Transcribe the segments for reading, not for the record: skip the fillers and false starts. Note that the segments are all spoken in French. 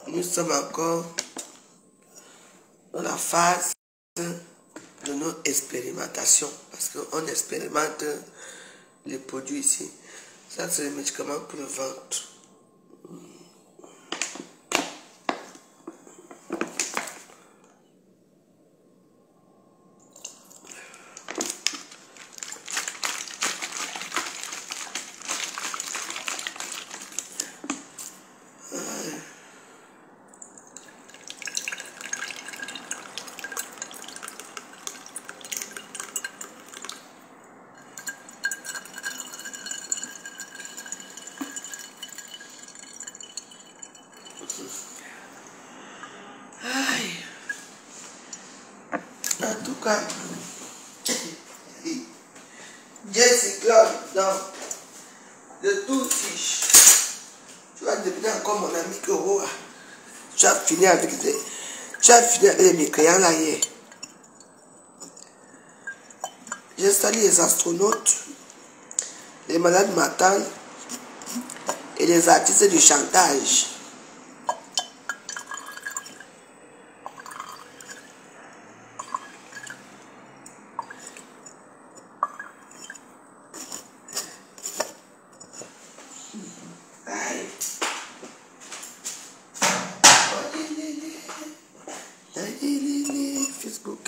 Nous sommes encore dans la phase de notre expérimentation parce qu'on expérimente les produits ici. Ça, c'est le médicament pour le ventre. Aïe. En tout cas, Jessica, dans de tout fiche. Tu vas devenir encore mon ami que Roa. Tu as fini avec les mécréants là hier. J'ai sali les astronautes, les malades mentales et les artistes du chantage. Facebook.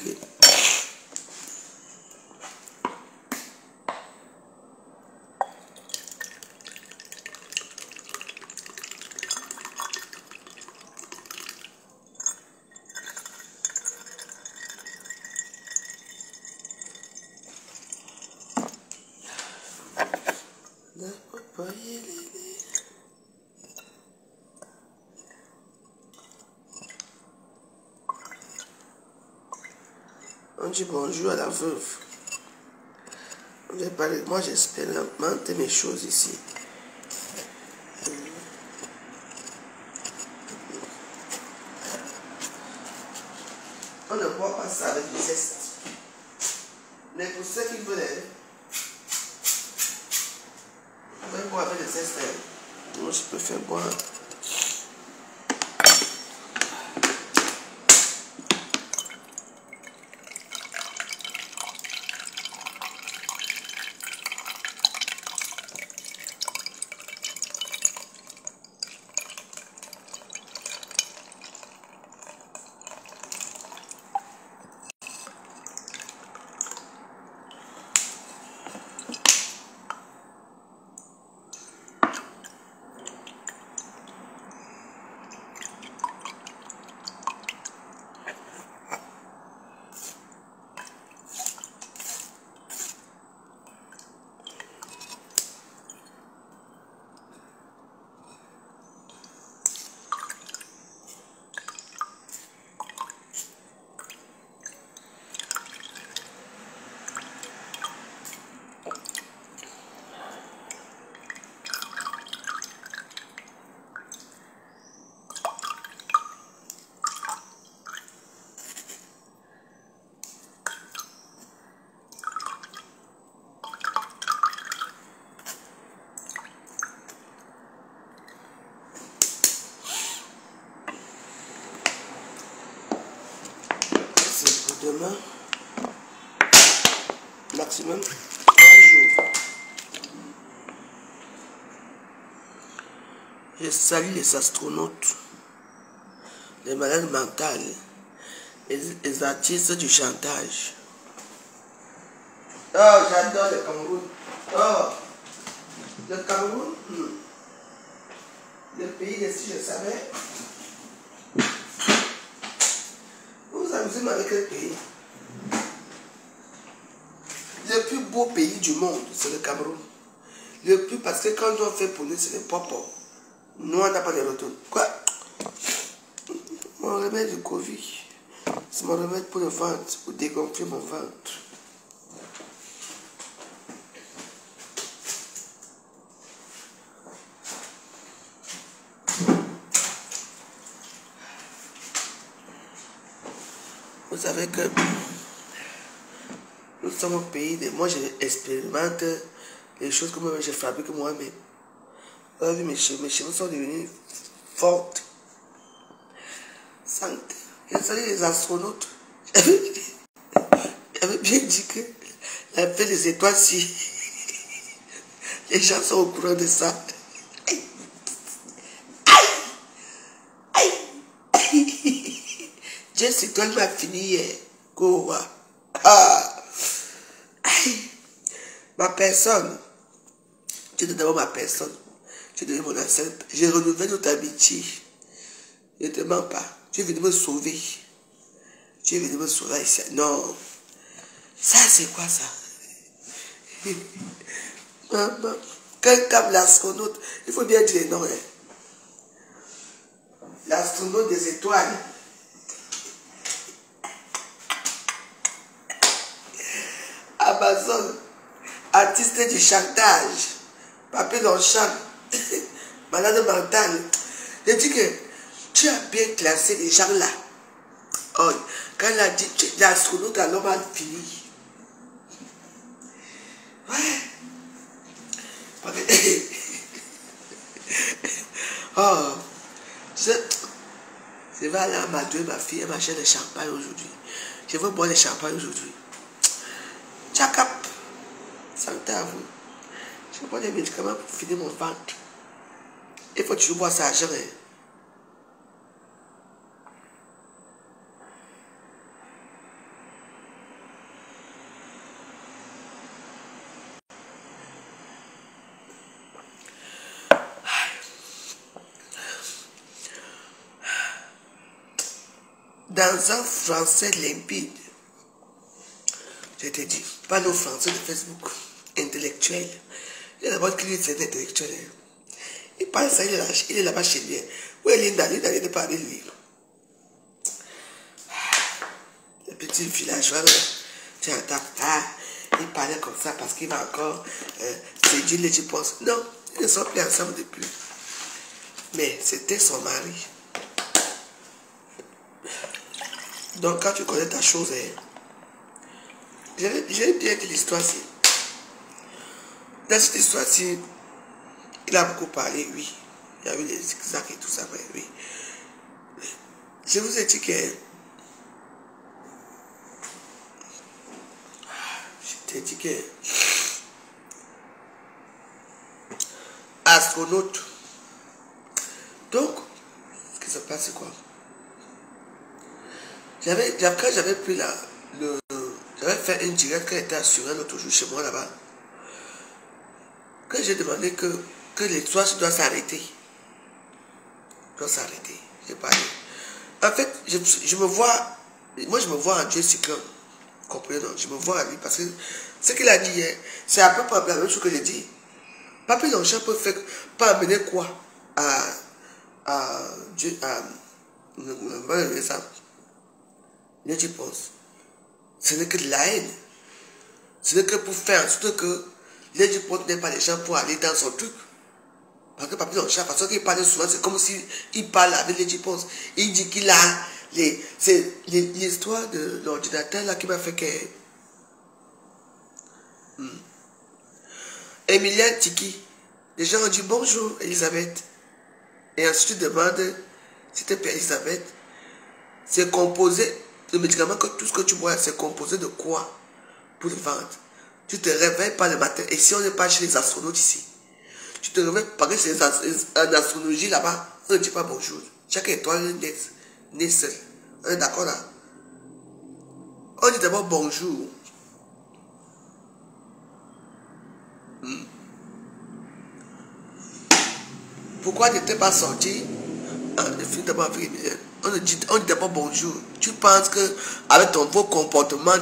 On dit bonjour à la veuve. Moi j'expérimente mes choses ici. On ne voit pas ça avec du zeste. Mais pour ceux qui veulent, on va boire avec le zeste. Moi je préfère boire. Demain, maximum 3 jours. Je salue les astronautes, les malades mentales, les artistes du chantage. Oh, j'adore le Cameroun. Oh, le Cameroun, le pays de si je savais. Vous amusez avec quel pays? Le plus beau pays du monde, c'est le Cameroun. Le plus, parce que quand on fait pour nous, c'est le popo. Nous, on n'a pas de retour. Quoi? Mon remède du Covid, c'est mon remède pour le ventre, pour dégonfler mon ventre. Vous savez que Nous sommes au pays de moi, j'expérimente les choses que moi je fabrique moi-même. Vous avez vu, mes cheveux sont devenus fortes. Santé. Il y a les astronautes. J'avais bien dit que la paix des étoiles, si les gens sont au courant de ça. Jess étoile m'a fini hier. Goa. Ah. Ma personne. Tu es d'abord ma personne. Tu es devenu mon ancien. J'ai renouvelé notre amitié. Je ne te mens pas. Tu es venu me sauver. Tu es venu me sauver ici. Non. Ça, c'est quoi ça? Maman. Quelqu'un l'astronaute. Il faut bien dire non. Hein. L'astronaute des étoiles. Amazon. Artiste du chantage. Papier dans le champ. Malade mental. Je dis que tu as bien classé les gens là. Oh, quand elle a dit l'astronaute, alors a fini. Ouais. Oh, je vais aller à ma fille, elle m'achète le champagne aujourd'hui. Je veux boire le champagne aujourd'hui. Tchakap. Santé à vous. Je vais boire des médicaments pour finir mon ventre. Il faut toujours boire ça à jamais. Dans un français limpide, je te dis, pas nos français de Facebook, intellectuel. Il y a d'abord qui est intellectuel. Il parle ça, il est là-bas chez lui. Où est Linda? Linda vient de parler de lui. Le petit villageois, tu entends, il parlait comme ça parce qu'il va encore séduire les penses. Non, ils ne sont plus ensemble depuis. Mais c'était son mari. Donc quand tu connais ta chose, j'ai bien dit l'histoire-ci. Dans cette histoire-ci, il a beaucoup parlé, oui. Il y a eu les zigzags et tout ça, mais oui. Je vous ai dit que... Je t'ai dit que... Astronaute. Donc, ce qui se passe, c'est quoi? Quand j'avais pris j'avais fait une direct qui était assurée l'autre jour chez moi là-bas. Quand j'ai demandé que l'histoire doit s'arrêter. Doit s'arrêter. J'ai parlé. En fait, je me vois. Moi, je me vois en Dieu cyclone. Comprenez donc? Je me vois en lui parce que ce qu'il a dit hier, c'est à peu près la même chose que j'ai dit. Papi Longchamp peut faire. Pas amener quoi à Dieu. Ça. Là, tu penses. Ce n'est que de la haine. Ce n'est que pour faire en sorte que les gens n'aiment pas les gens pour aller dans son truc. Parce que Papi Longchamp, parce qu'il parle souvent, c'est comme s'il parle avec les gens. Il dit qu'il a c'est l'histoire de l'ordinateur là qui m'a fait que Emilien Tiki, les gens ont dit bonjour Elisabeth. Et ensuite tu demandes si t'es Père Elisabeth, c'est composé, le médicament, que tout ce que tu bois, c'est composé de quoi pour le vendre. Tu te réveilles pas le matin, et si on n'est pas chez les astronautes ici, tu te réveilles parce que c'est en astrologie là-bas, on ne dit pas bonjour. Chaque étoile naît seule. On est d'accord là? On dit d'abord bonjour. Pourquoi tu n'étais pas sorti? On dit d'abord bonjour. Tu penses que avec vos comportements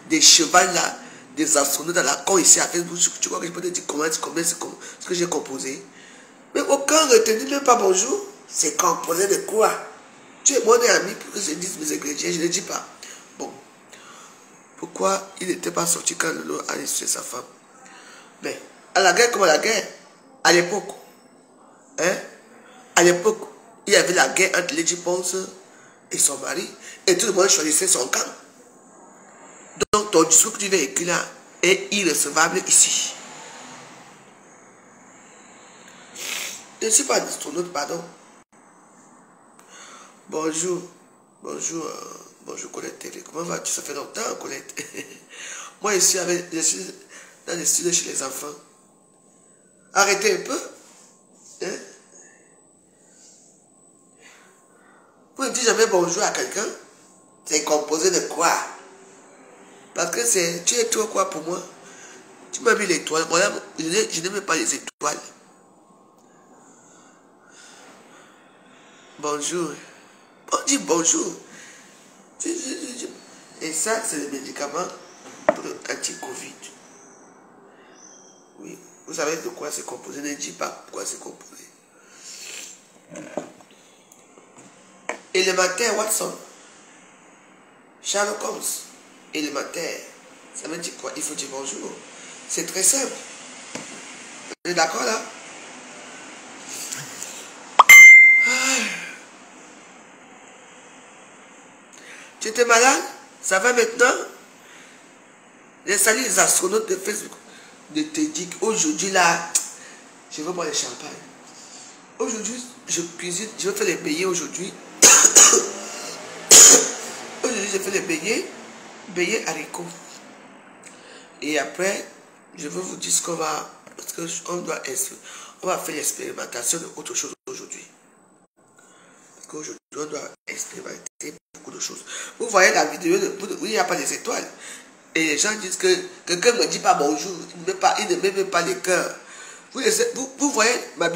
des chevals là, des astronautes à la con ici à Facebook, tu crois que je peux te dire comment ce que j'ai composé? Mais aucun retenu, même pas bonjour. C'est composé de quoi? Tu es mon ami pour que je dise mes ingrédients, je ne dis pas. Bon. Pourquoi il n'était pas sorti quand Lolo a laissé sa femme? Mais à la guerre comme à la guerre, à l'époque, à l'époque, il y avait la guerre entre Lady Ponce et son mari, et tout le monde choisissait son camp. Donc ton discours que tu véhicules là est irrecevable ici. Je ne suis pas astronaute, pardon. Bonjour. Bonjour, bonjour Colette. Comment vas-tu? Ça fait longtemps, Colette. Moi, je suis dans les studios chez les enfants. Arrêtez un peu. Hein? Vous ne dites jamais bonjour à quelqu'un. C'est composé de quoi? Parce que tu es trop quoi pour moi? Tu m'as mis l'étoile. Voilà, je n'aime pas les étoiles. Bonjour. On dit bonjour. Et ça, c'est le médicament pour l'anti-Covid. Oui. Vous savez de quoi c'est composé? Ne dis pas pourquoi c'est composé. Élémentaire, Watson. Sherlock Holmes. Élémentaire. Ça veut dire quoi? Il faut dire bonjour. C'est très simple. Vous êtes d'accord là? Tu étais malade? Ça va maintenant? Les saluts les astronautes de Facebook. De te dire qu'aujourd'hui là, je veux boire le champagne. Aujourd'hui, je cuisine, je vais faire les beignets aujourd'hui. Aujourd'hui, je fais les beignets haricots. Et après, je vais vous dire ce qu'on va, parce qu'on va faire l'expérimentation de autre chose aujourd'hui. Parce qu'aujourd'hui, on doit expérimenter beaucoup de choses. Vous voyez la vidéo où il n'y a pas des étoiles. Et les gens disent que quelqu'un ne me dit pas bonjour, il ne met même pas les cœurs. Vous voyez, ma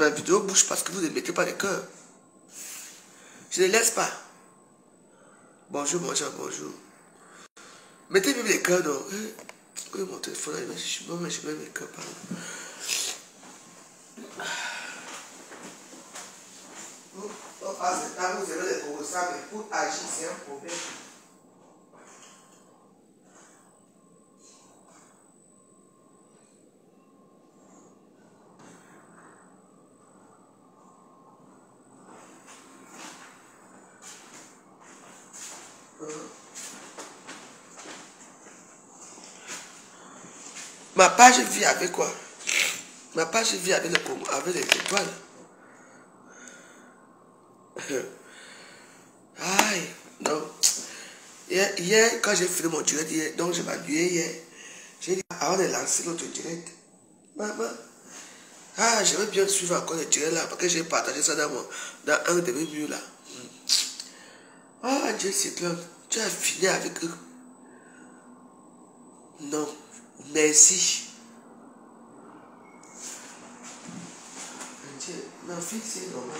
vidéo bouge parce que vous ne mettez pas les cœurs. Je ne laisse pas. Bonjour, bonjour, bonjour. Mettez même les cœurs, non. Mon téléphone, je mets mes cœurs, pardon. Vous avez des progrès, mais pour agir, c'est un problème. Ma page vit avec quoi? Ma page vit avec le Congo, avec les étoiles. Aïe, non. Hier, quand j'ai fait mon direct hier, donc je m'ennuyais hier, j'ai dit, avant de lancer l'autre direct, maman, j'aimerais bien suivre encore le direct là, parce que j'ai partagé ça dans un de mes murs là. Dieu Cyclone, tu as fini avec eux. Non, merci. Ma fille, c'est normal.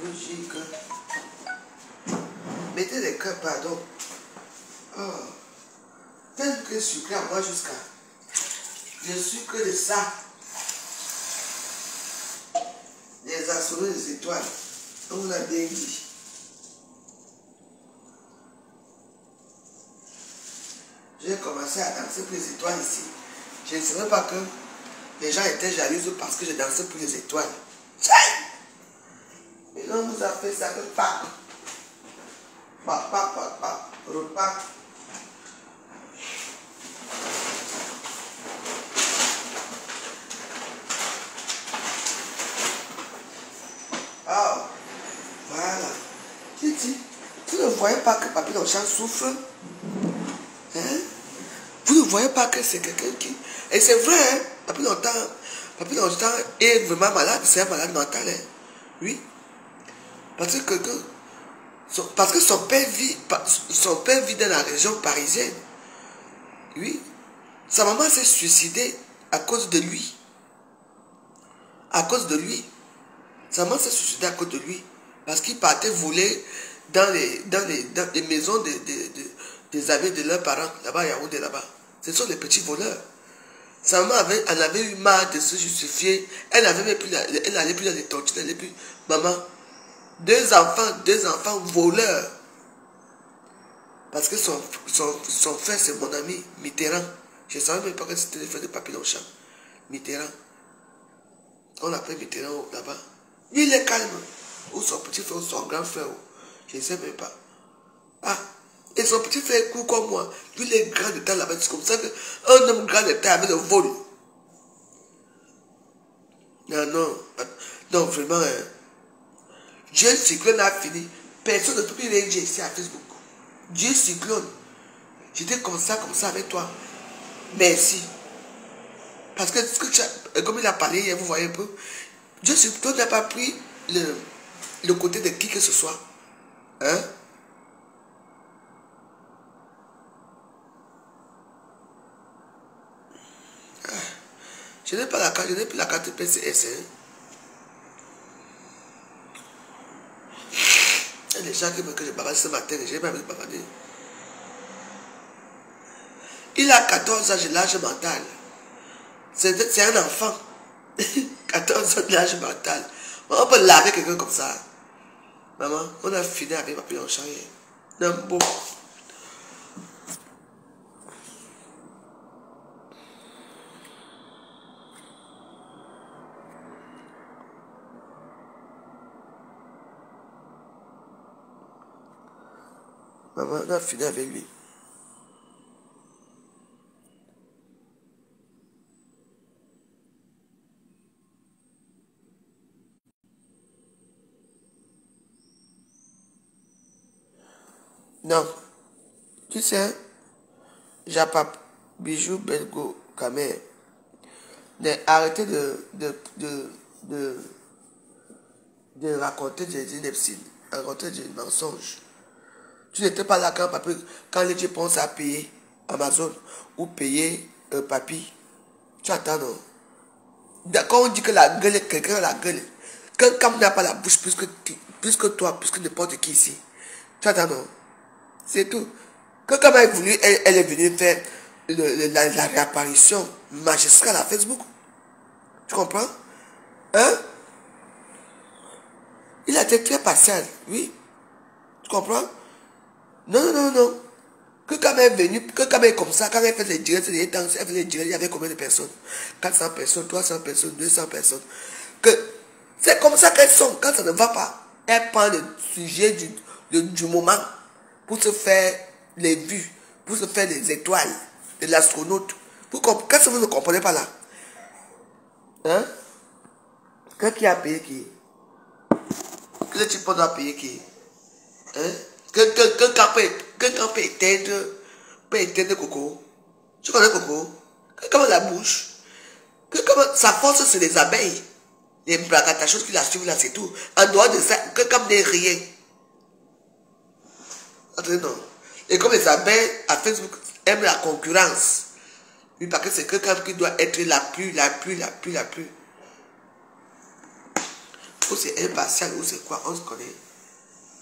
Logique. Mettez les cœurs, pardon. Tel que sucré à moi jusqu'à. Je suis que de ça. Les astronautes des étoiles. On vous l'a bien dit. J'ai commencé à danser pour les étoiles ici. Je ne savais pas que les gens étaient jaloux parce que je dansais pour les étoiles. Et on nous a fait ça que Pâques. Repas. Voilà. Tu ne voyez pas que Papy Longchamp souffre? Hein? Vous ne voyez pas que c'est quelqu'un qui... Et c'est vrai, hein? Papy Longchamp est vraiment malade, c'est un malade mental. Hein? Oui. Parce que son père vit dans la région parisienne. Oui. Sa maman s'est suicidée à cause de lui. À cause de lui. Sa maman s'est suicidée à cause de lui. Parce qu'il partait voler dans les maisons des amis de leurs parents, là-bas, à Yaoundé, là-bas. Ce sont les petits voleurs. Sa maman elle avait eu marre de se justifier. Elle n'allait plus dans les tortures, elle n'allait plus. Maman, deux enfants voleurs. Parce que son frère, c'est mon ami, Mitterrand. Je ne savais même pas que c'était le frère de Papillon-Champ. Mitterrand. On l'appelle Mitterrand là-bas. Lui, il est calme. Ou son petit frère, ou son grand frère. Je ne sais même pas. Ah, et son petit frère court comme moi. Lui, il est grand de taille là-bas. C'est comme ça qu'un homme grand de taille avec le vol. Non, non. Non, vraiment. Dieu cyclone a fini. Personne ne peut plus réagir ici à Facebook. Dieu cyclone. J'étais comme ça avec toi. Merci. Parce que, comme il a parlé hier, vous voyez un peu, Dieu cyclone n'a pas pris le côté de qui que ce soit. Hein? Je n'ai pas la carte, je n'ai plus la carte PCS. Hein? Il y a des gens qui me disent que je bavardé ce matin, je n'ai pas envie de bavarder. Il a 14 ans, j'ai l'âge mental. C'est un enfant. 14 ans de l'âge mental. On peut laver quelqu'un comme ça. Maman, on a fini avec Papillon-Champ hier. Non, bon. Maman, on a fini avec lui. Non. Tu sais, Japap, Bijou, Belgo, Kamer, arrêtez de raconter des inepties, raconter des mensonges. Tu n'étais pas là quand les gens pensent à payer Amazon ou payer Papi. Tu attends, non? Quand on dit que la gueule, quelqu'un a la gueule, quand n'a pas la bouche plus que toi, plus que n'importe qui ici. Tu attends, non? C'est tout. Quand elle est venue, elle est venue faire la réapparition magistrale à Facebook. Tu comprends? Hein? Il a été très partial, oui. Tu comprends? Non, non, non, non. Que quand elle est venue, que quand elle est comme ça, quand elle fait les directs, elle fait les directs, il y avait combien de personnes? 400 personnes, 300 personnes, 200 personnes. C'est comme ça qu'elles sont. Quand ça ne va pas, elles prennent le sujet du moment pour se faire les vues, pour se faire les étoiles de l'astronaute. Quand vous ne comprenez pas là, hein? Qui a payé qui? Que le type doit payer qui? Hein? Quelqu'un peut éteindre Coco. Tu connais Coco? Comment la bouche? Sa force, c'est les abeilles. Les bracatachos qui la suivent là, c'est tout. En dehors de ça, comme n'est rien. Non. Et comme les abeilles à Facebook aiment la concurrence. Oui, parce que c'est quelqu'un qui doit être la plus. Ou c'est impartial, ou c'est quoi, on se connaît.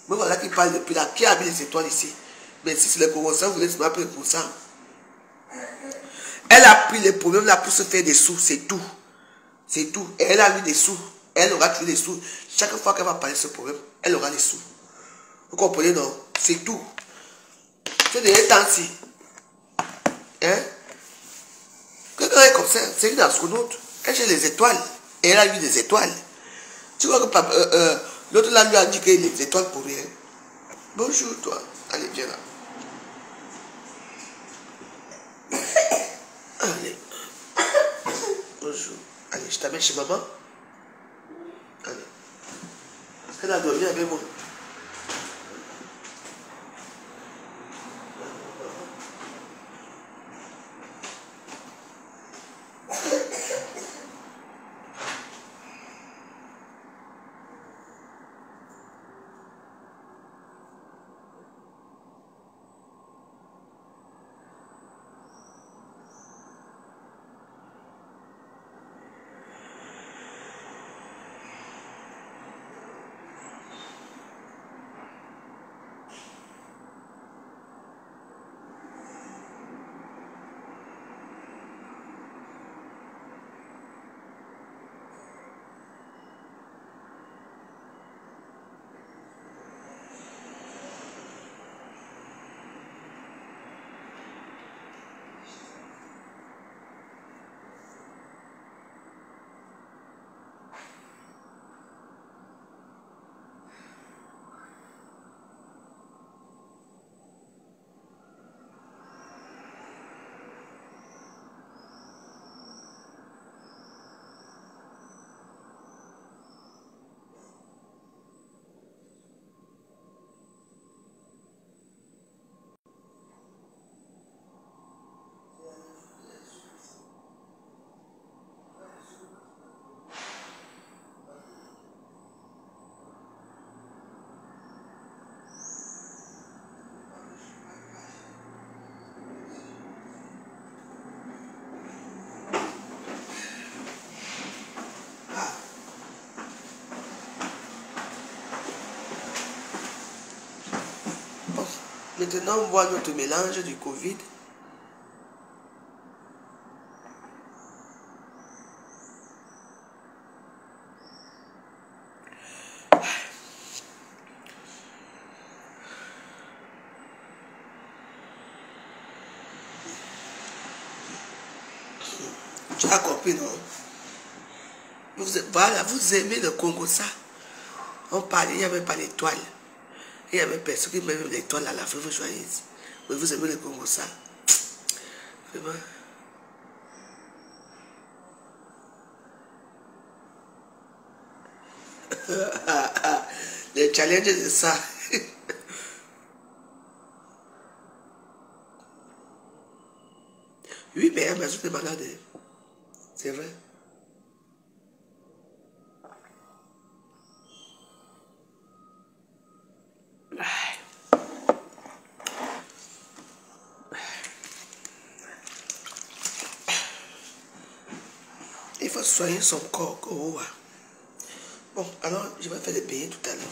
Mais voilà qui parle depuis là. Qui a mis les étoiles ici? Mais si c'est le Congo-ça, vous voulez se m'appeler pour ça. Elle a pris les problèmes là pour se faire des sous, c'est tout. C'est tout. Et elle a eu des sous. Elle aura trouvé des sous. Chaque fois qu'elle va parler de ce problème, elle aura des sous. Vous comprenez, non? C'est tout. C'est des temps-ci. Hein? Quelqu'un est comme ça, c'est une astronaute. Elle cherche les étoiles. Et elle a eu des étoiles. Tu vois que l'autre là lui a dit qu'il y a des étoiles pour rien. Bonjour toi. Allez, viens là. Allez. Bonjour. Allez, je t'amène chez maman. Allez. Elle a dormi avec moi. Bon, maintenant, on voit notre mélange du Covid. Tu as compris, non? Voilà, vous aimez le Congo, ça. On parlait, il n'y avait pas d'étoiles. Il y avait personne qui met l'étoile à la fin, vous joyeuse. Mais vous aimez le Congo, ça. Vraiment. Les challenges, c'est ça. Oui, mais elle m'a dit malade. C'est vrai. Il faut soigner son corps. Bon, alors, je vais faire des beignets tout à l'heure.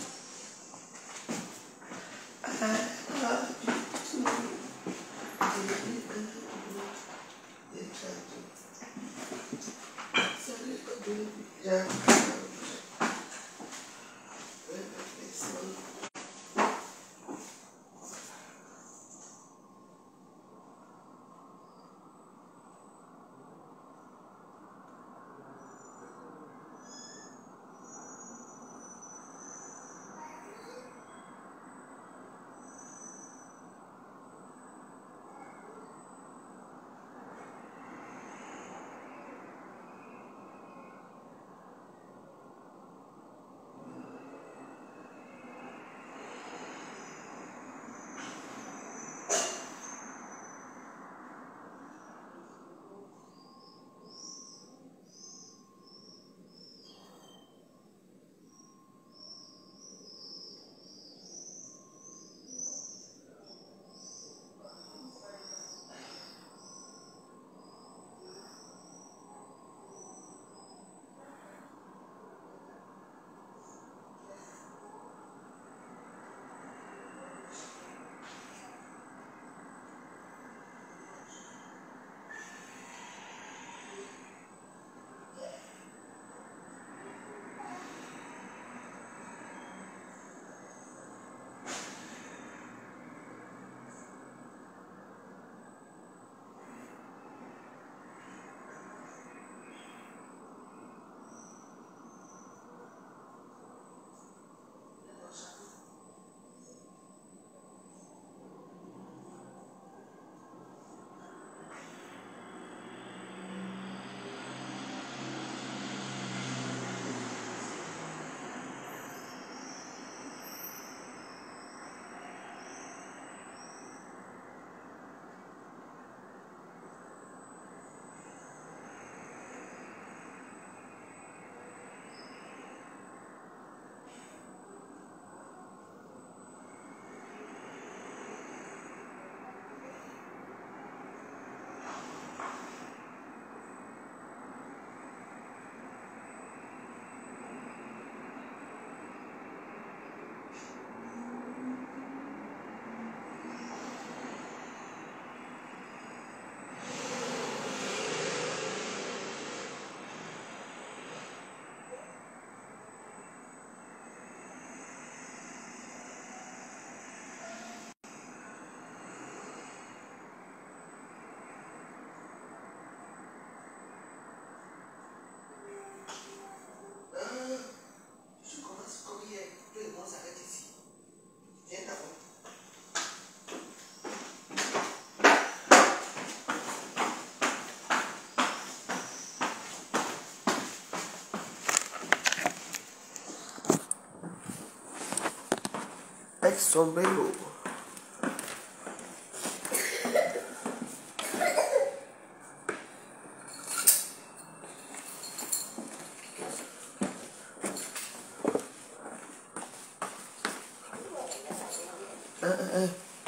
Avec son vélo.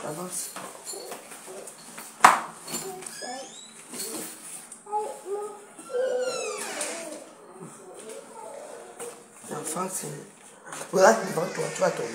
Avance. L'enfant, c'est... Voilà, devant toi, tu vas tomber.